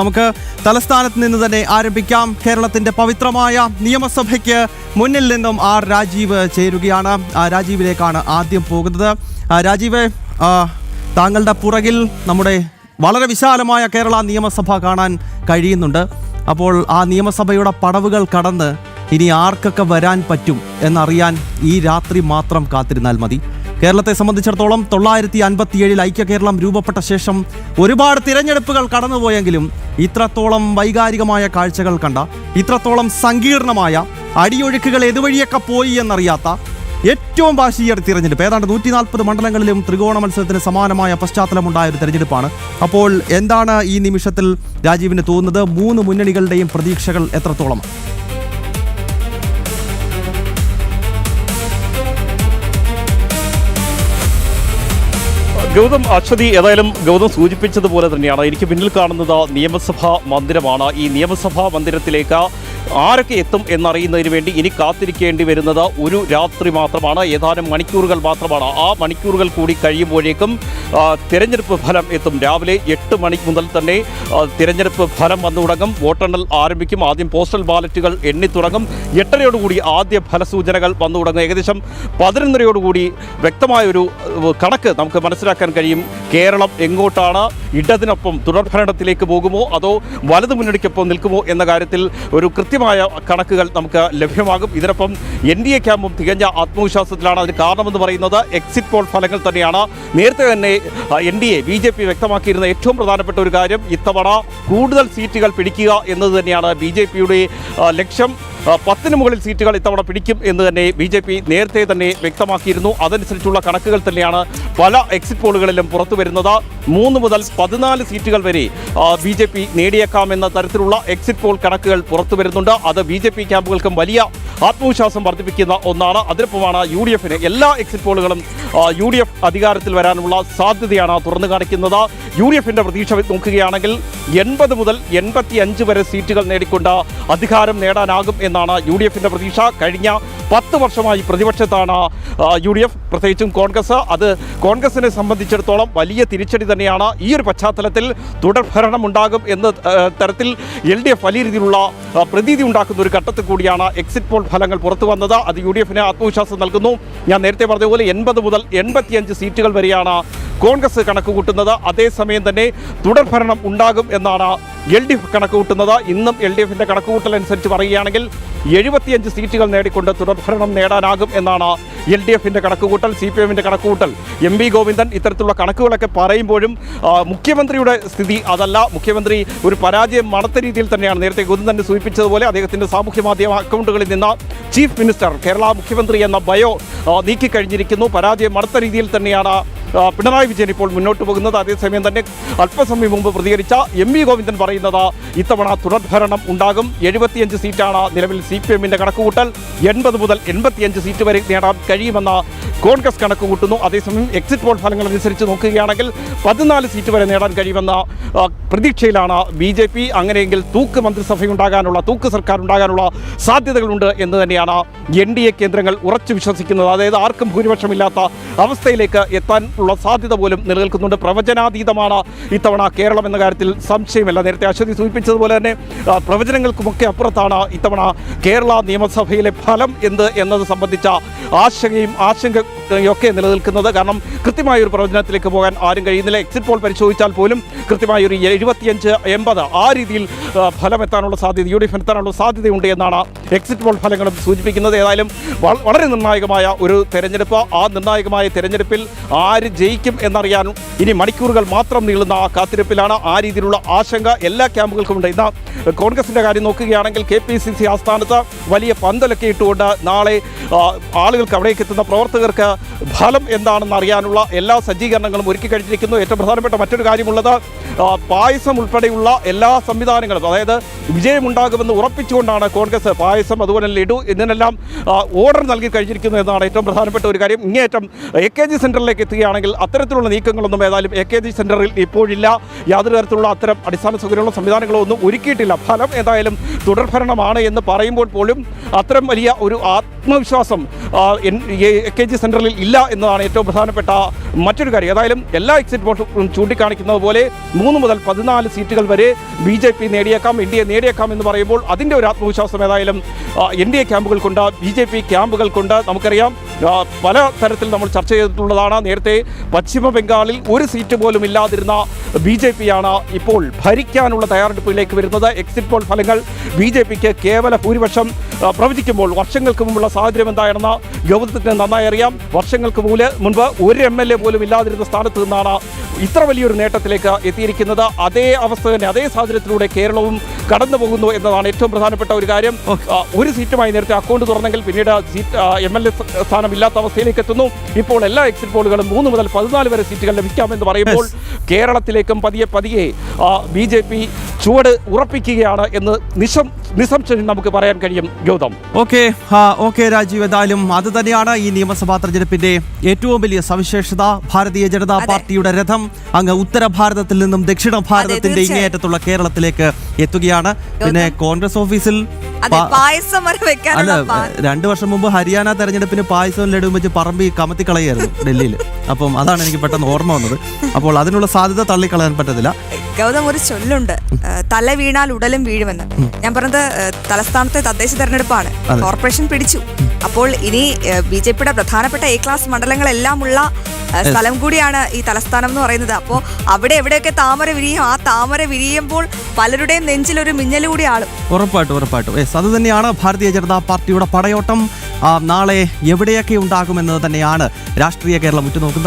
നമുക്ക് തലസ്ഥാനത്ത് നിന്ന് തന്നെ ആരംഭിക്കാം. കേരളത്തിന്റെ പവിത്രമായ നിയമസഭയ്ക്ക് മുന്നിൽ നിന്നും ആർ രാജീവ് ചേരുകയാണ്. രാജീവിലേക്കാണ് ആദ്യം പോകുന്നത്. രാജീവ്, താങ്കളുടെ പുറകിൽ നമ്മുടെ വളരെ വിശാലമായ കേരള നിയമസഭ കാണാൻ കഴിയുന്നുണ്ട്. അപ്പോൾ ആ നിയമസഭയുടെ പടവുകൾ കടന്ന് ഇനി ആർക്കൊക്കെ വരാൻ പറ്റും എന്നറിയാൻ ഈ രാത്രി മാത്രം കാത്തിരുന്നാൽ മതി. കേരളത്തെ സംബന്ധിച്ചിടത്തോളം 1957 ഐക്യ കേരളം രൂപപ്പെട്ട ശേഷം ഒരുപാട് തിരഞ്ഞെടുപ്പുകൾ കടന്നുപോയെങ്കിലും ഇത്രത്തോളം വൈകാരികമായ കാഴ്ചകൾ കണ്ട, ഇത്രത്തോളം സങ്കീർണമായ അടിയൊഴുക്കുകൾ ഏതുവഴിയൊക്കെ പോയി എന്നറിയാത്ത ഏറ്റവും വാശിയേറിയ തിരഞ്ഞെടുപ്പ്, ഏതാണ്ട് 140 മണ്ഡലങ്ങളിലും ത്രികോണ മത്സരത്തിന് സമാനമായ പശ്ചാത്തലമുണ്ടായ ഒരു തിരഞ്ഞെടുപ്പാണ്. അപ്പോൾ എന്താണ് ഈ നിമിഷത്തിൽ രാജീവിന് തോന്നുന്നത്? 3 മുന്നണികളുടെയും പ്രതീക്ഷകൾ എത്രത്തോളം? ഗൗതം, അശ്വതി, ഏതായാലും ഗൗതം സൂചിപ്പിച്ചതുപോലെ തന്നെയാണ് എനിക്ക് പിന്നിൽ കാണുന്നത് നിയമസഭാ മന്ദിരമാണ്. ഈ നിയമസഭാ മന്ദിരത്തിലേക്ക് ആരൊക്കെ എത്തും എന്നറിയുന്നതിന് വേണ്ടി ഇനി കാത്തിരിക്കേണ്ടി വരുന്നത് ഒരു രാത്രി മാത്രമാണ്, ഏതാനും മണിക്കൂറുകൾ മാത്രമാണ്. ആ മണിക്കൂറുകൾ കൂടി കഴിയുമ്പോഴേക്കും തിരഞ്ഞെടുപ്പ് ഫലം എത്തും. രാവിലെ 8 മണി മുതൽ തന്നെ തിരഞ്ഞെടുപ്പ് ഫലം വന്നു തുടങ്ങും. വോട്ടെണ്ണൽ ആരംഭിക്കും. ആദ്യം പോസ്റ്റൽ ബാലറ്റുകൾ എണ്ണിത്തുടങ്ങും. 8:30യോടുകൂടി ആദ്യ ഫലസൂചനകൾ വന്നു തുടങ്ങും. ഏകദേശം 11:30യോടുകൂടി വ്യക്തമായൊരു കണക്ക് നമുക്ക് മനസ്സിലാക്കാൻ കഴിയും. കേരളം എങ്ങോട്ടാണ്, ഇടതിനൊപ്പം തുടർഭരണത്തിലേക്ക് പോകുമോ അതോ വലതു മുന്നണിക്കൊപ്പം നിൽക്കുമോ എന്ന കാര്യത്തിൽ ഒരു കൃത്യമായ കണക്കുകൾ നമുക്ക് ലഭ്യമാകും. ഇതിനൊപ്പം NDA ക്യാമ്പും തികഞ്ഞ ആത്മവിശ്വാസത്തിലാണ്. അതിന് കാരണമെന്ന് പറയുന്നത് എക്സിറ്റ് പോൾ ഫലങ്ങൾ തന്നെയാണ്. നേരത്തെ തന്നെ NDA BJP വ്യക്തമാക്കിയിരുന്ന ഏറ്റവും പ്രധാനപ്പെട്ട ഒരു കാര്യം ഇത്തവണ കൂടുതൽ സീറ്റുകൾ പിടിക്കുക എന്നത് തന്നെയാണ്. BJPയുടെ ലക്ഷ്യം 10-ന് മുകളിൽ സീറ്റുകൾ ഇത്തവണ പിടിക്കും എന്ന് തന്നെ BJP നേരത്തെ തന്നെ വ്യക്തമാക്കിയിരുന്നു. അതനുസരിച്ചുള്ള കണക്കുകൾ തന്നെയാണ് പല എക്സിറ്റ് പോളുകളിലും പുറത്തു വരുന്നത്. 3 മുതൽ 14 സീറ്റുകൾ വരെ BJP നേടിയേക്കാമെന്ന തരത്തിലുള്ള എക്സിറ്റ് പോൾ കണക്കുകൾ പുറത്തു വരുന്നുണ്ട്. അത് BJP ക്യാമ്പുകൾക്കും വലിയ ആത്മവിശ്വാസം വർദ്ധിപ്പിക്കുന്ന ഒന്നാണ്. അതിനൊപ്പമാണ് UDFന് എല്ലാ എക്സിറ്റ് പോളുകളും UDF അധികാരത്തിൽ വരാനുള്ള സാധ്യതയാണ് തുറന്നു കാണിക്കുന്നത്. UDFന്റെ പ്രതീക്ഷ നോക്കുകയാണെങ്കിൽ 80 മുതൽ 85 വരെ സീറ്റുകൾ നേടിക്കൊണ്ട് അധികാരം നേടാനാകും എന്നാണ് UDFന്റെ പ്രതീക്ഷ. കഴിഞ്ഞ 10 വർഷമായി പ്രതിപക്ഷത്താണ് UDF, പ്രത്യേകിച്ചും കോൺഗ്രസ്. അത് കോൺഗ്രസിനെ സംബന്ധിച്ചിടത്തോളം വലിയ തിരിച്ചടി തന്നെയാണ്. ഈ ഒരു പശ്ചാത്തലത്തിൽ തുടർഭരണം ഉണ്ടാകും എന്ന തരത്തിൽ LDF വലിയ രീതിയിലുള്ള പ്രതീതി ഉണ്ടാക്കുന്ന ഒരു ഘട്ടത്തിൽ കൂടിയാണ് എക്സിറ്റ് പോൾ ഫലങ്ങൾ പുറത്തു വന്നത്. അത് UDFന് ആത്മവിശ്വാസം നൽകുന്നു. ഞാൻ നേരത്തെ പറഞ്ഞതുപോലെ 80 മുതൽ 85 സീറ്റുകൾ വരെയാണ് കോൺഗ്രസ് കണക്ക് കൂട്ടുന്നത്. അതേസമയം തന്നെ തുടർഭരണം ഉണ്ടാകും എന്നാണ് LDF കണക്ക് കൂട്ടുന്നത്. ഇന്നും LDFന്റെ കണക്കുകൂട്ടൽ അനുസരിച്ച് പറയുകയാണെങ്കിൽ 75 സീറ്റുകൾ നേടിക്കൊണ്ട് തുടർഭരണം നേടാനാകും എന്നാണ് LDFന്റെ കണക്കുകൂട്ടൽ. CPMന്റെ കണക്കുകൂട്ടൽ. MV ഗോവിന്ദൻ ഇത്തരത്തിലുള്ള കണക്കുകളൊക്കെ പറയുമ്പോഴും മുഖ്യമന്ത്രിയുടെ സ്ഥിതി അതല്ല. മുഖ്യമന്ത്രി ഒരു പരാജയം മണത്ത രീതിയിൽ തന്നെയാണ്. നേരത്തെ ഗോവിന്ദൻ സൂചിപ്പിച്ചതുപോലെ അദ്ദേഹത്തിൻ്റെ സാമൂഹ്യ മാധ്യമ അക്കൗണ്ടുകളിൽ നിന്ന് ചീഫ് മിനിസ്റ്റർ, കേരള മുഖ്യമന്ത്രി എന്ന ബയോ നീക്കിക്കഴിഞ്ഞിരിക്കുന്നു. പരാജയം മണത്ത രീതിയിൽ തന്നെയാണ് പിണറായി വിജയൻ ഇപ്പോൾ മുന്നോട്ട് പോകുന്നത്. അതേസമയം തന്നെ അല്പസമയം മുമ്പ് പ്രതികരിച്ച MV ഗോവിന്ദൻ പറയുന്നത് ഇത്തവണ തുടർഭരണം ഉണ്ടാകും. 75 സീറ്റാണ് നിലവിൽ CPMന്റെ കണക്കുകൂട്ടൽ. 80 മുതൽ 85 സീറ്റ് വരെ നേടാൻ കഴിയുമെന്ന കോൺഗ്രസ് കണക്ക് കൂട്ടുന്നു. അതേസമയം എക്സിറ്റ് പോൾ ഫലങ്ങൾ അനുസരിച്ച് നോക്കുകയാണെങ്കിൽ 14 സീറ്റ് വരെ നേടാൻ കഴിയുമെന്ന പ്രതീക്ഷയിലാണ് BJP. അങ്ങനെയെങ്കിൽ തൂക്ക് മന്ത്രിസഭയുണ്ടാകാനുള്ള, തൂക്ക് സർക്കാർ ഉണ്ടാകാനുള്ള സാധ്യതകളുണ്ട് എന്ന് തന്നെയാണ് NDA കേന്ദ്രങ്ങൾ ഉറച്ചു വിശ്വസിക്കുന്നത്. അതായത് ആർക്കും ഭൂരിപക്ഷമില്ലാത്ത അവസ്ഥയിലേക്ക് എത്താൻ ഉള്ള സാധ്യത പോലും നിലനിൽക്കുന്നുണ്ട്. പ്രവചനാതീതമാണ് ഇത്തവണ കേരളം എന്ന കാര്യത്തിൽ സംശയമില്ല. നേരത്തെ അശ്വതി സൂചിപ്പിച്ചതുപോലെ തന്നെ പ്രവചനങ്ങൾക്കുമൊക്കെ അപ്പുറത്താണ് ഇത്തവണ കേരള നിയമസഭയിലെ ഫലം എന്നത് സംബന്ധിച്ച ആശങ്കയൊക്കെ നിലനിൽക്കുന്നത്. കാരണം കൃത്യമായൊരു പ്രവചനത്തിലേക്ക് പോകാൻ ആരും കഴിയുന്നില്ല. എക്സിറ്റ് പോൾ പരിശോധിച്ചാൽ പോലും കൃത്യമായൊരു 75-80 ആ രീതിയിൽ ഫലം എത്താനുള്ള സാധ്യത, UDF എത്താനുള്ള സാധ്യതയുണ്ട് എന്നാണ് എക്സിറ്റ് പോൾ ഫലങ്ങളും സൂചിപ്പിക്കുന്നത്. ഏതായാലും വളരെ നിർണായകമായ ഒരു തെരഞ്ഞെടുപ്പ്. ആ നിർണായകമായ തെരഞ്ഞെടുപ്പിൽ ആര് ജയിക്കും എന്നറിയാനും ഇനി മണിക്കൂറുകൾ മാത്രം നീളുന്ന ആ കാത്തിരിപ്പിലാണ്. ആ രീതിയിലുള്ള ആശങ്ക എല്ലാ ക്യാമ്പുകൾക്കുമുണ്ട്. ഇന്ന് കോൺഗ്രസിൻ്റെ കാര്യം നോക്കുകയാണെങ്കിൽ KPCC ആസ്ഥാനത്ത് വലിയ പന്തലൊക്കെ ഇട്ടുകൊണ്ട് നാളെ ആളുകൾക്ക് അവിടേക്ക് എത്തുന്ന പ്രവർത്തകർക്ക് ഫലം എന്താണെന്ന് അറിയാനുള്ള എല്ലാ സജ്ജീകരണങ്ങളും ഒരുക്കി കഴിഞ്ഞിരിക്കുന്നു. ഏറ്റവും പ്രധാനപ്പെട്ട മറ്റൊരു കാര്യമുള്ളത് പായസം ഉൾപ്പെടെയുള്ള എല്ലാ സംവിധാനങ്ങളും, അതായത് വിജയമുണ്ടാകുമെന്ന് ഉറപ്പിച്ചുകൊണ്ടാണ് കോൺഗ്രസ് പായസം, അതുപോലെ ലഡു ഇതിനെല്ലാം ഓർഡർ നൽകി കഴിഞ്ഞിരിക്കുന്നു എന്നാണ് ഏറ്റവും പ്രധാനപ്പെട്ട ഒരു കാര്യം. ഇങ്ങേറ്റം AKG സെൻറ്ററിലേക്ക് എത്തുകയാണെങ്കിൽ അത്തരത്തിലുള്ള നീക്കങ്ങളൊന്നും ഏതായാലും AKG സെൻറ്ററിൽ ഇപ്പോഴില്ല. യാതൊരു തരത്തിലുള്ള അത്തരം അടിസ്ഥാന സൗകര്യമുള്ള സംവിധാനങ്ങളോ ഒന്നും ഒരുക്കിയിട്ടില്ല. ഫലം ഏതായാലും തുടർഭരണമാണ് എന്ന് പറയുമ്പോൾ പോലും അത്തരം വലിയ ഒരു ആത്മവിശ്വാസം AKG സെൻറ്ററിൽ ഇല്ല എന്നതാണ് ഏറ്റവും പ്രധാനപ്പെട്ട മറ്റൊരു കാര്യം. ഏതായാലും എല്ലാ എക്സിറ്റ് പോളും ചൂണ്ടിക്കാണിക്കുന്നത് പോലെ 3 മുതൽ 14 സീറ്റുകൾ വരെ BJP നേടിയേക്കാം, NDA നേടിയേക്കാം എന്ന് പറയുമ്പോൾ അതിൻ്റെ ഒരു ആത്മവിശ്വാസം ഏതായാലും NDA ക്യാമ്പുകൾക്കുണ്ട്, BJP ക്യാമ്പുകൾക്കുണ്ട്. നമുക്കറിയാം പല തരത്തിൽ നമ്മൾ ചർച്ച ചെയ്തിട്ടുള്ളതാണ്. നേരത്തെ പശ്ചിമ ബംഗാളിൽ ഒരു സീറ്റ് പോലും ഇല്ലാതിരുന്ന BJP ആണ് ഇപ്പോൾ ഭരിക്കാനുള്ള തയ്യാറെടുപ്പിലേക്ക് വരുന്നത്. എക്സിറ്റ് പോൾ ഫലങ്ങൾ BJPക്ക് കേവല ഭൂരിപക്ഷം പ്രവചിക്കുമ്പോൾ വർഷങ്ങൾക്ക് മുമ്പുള്ള സാഹചര്യം എന്താണെന്ന് ഗൗതത്തിന് നന്നായി അറിയാം. വർഷങ്ങൾക്ക് മുൻപ് ഒരു MLA പോലും ഇല്ലാതിരുന്ന സ്ഥാനത്ത് നിന്നാണ് ഇത്ര വലിയൊരു നേട്ടത്തിലേക്ക് എത്തിയിരിക്കുന്നത്. അതേ അവസ്ഥ തന്നെ, അതേ സാഹചര്യത്തിലൂടെ കേരളവും കടന്നു പോകുന്നു എന്നതാണ് ഏറ്റവും പ്രധാനപ്പെട്ട ഒരു കാര്യം. ഒരു സീറ്റുമായി നേരത്തെ അക്കൗണ്ട് തുറന്നെങ്കിൽ പിന്നീട് MLA സ്ഥാനം ഇല്ലാത്ത അവസ്ഥയിലേക്ക് എത്തുന്നു. ഇപ്പോൾ എല്ലാ എക്സിറ്റ് പോളുകളും 3 മുതൽ 14 വരെ സീറ്റുകൾ ലഭിക്കാമെന്ന് പറയുമ്പോൾ കേരളത്തിലേക്കും പതിയെ BJP ചുവട് ഉറപ്പിക്കുകയാണ് എന്ന് നിസ്സംശയം നമുക്ക് പറയാൻ കഴിയും. ഗൗതം, ഓക്കെ രാജീവ്, എന്തായാലും അത് തന്നെയാണ് ഈ നിയമസഭാ തെരഞ്ഞെടുപ്പിന്റെ ഏറ്റവും വലിയ സവിശേഷത. ഭാരതീയ ജനതാ പാർട്ടിയുടെ രഥം അങ്ങ് ഉത്തര ഭാരതത്തിൽ നിന്നും ദക്ഷിണ ഭാരതത്തിന്റെ ഇങ്ങേയറ്റത്തുള്ള കേരളത്തിലേക്ക് എത്തുകയാണ്. പിന്നെ കോൺഗ്രസ് ഓഫീസിൽ 2 വർഷം മുമ്പ് ഹരിയാന തെരഞ്ഞെടുപ്പിന് പായസവും ലഡുവും വെച്ച് പറമ്പി കമത്തിക്കളയായിരുന്നു ഡൽഹിയിൽ. അപ്പം അതാണ് എനിക്ക് പെട്ടെന്ന് ഓർമ്മ വന്നത്. അപ്പോൾ അതിനുള്ള സാധ്യത തള്ളിക്കളയാൻ പറ്റത്തില്ല. ഗൗതം, ഒരു ചൊല്ലുണ്ട്, തല വീണാൽ ഉടലും വീഴുമെന്ന്. ഞാൻ പറഞ്ഞത് തലസ്ഥാനത്തെ തദ്ദേശ തെരഞ്ഞെടുപ്പാണ്, കോർപ്പറേഷൻ പിടിച്ചു. അപ്പോൾ ഇനി BJPയുടെ പ്രധാനപ്പെട്ട A ക്ലാസ് മണ്ഡലങ്ങളെല്ലാം ഉള്ള സ്ഥലം കൂടിയാണ് ഈ തലസ്ഥാനം എന്ന് പറയുന്നത്. അപ്പോൾ അവിടെ എവിടെയൊക്കെ താമര വിരിയും, ആ താമര വിരിയുമ്പോൾ പലരുടെയും നെഞ്ചിലൊരു മിന്നൽ കൂടി ആളും. ഉറപ്പായിട്ടും അത് തന്നെയാണ് ഭാരതീയ ജനതാ പാർട്ടിയുടെ പടയോട്ടം. നാളെ എവിടെയൊക്കെ ഉണ്ടാകുമെന്നത് തന്നെയാണ് രാഷ്ട്രീയ കേരളം ഉറ്റുനോക്കുന്നത്.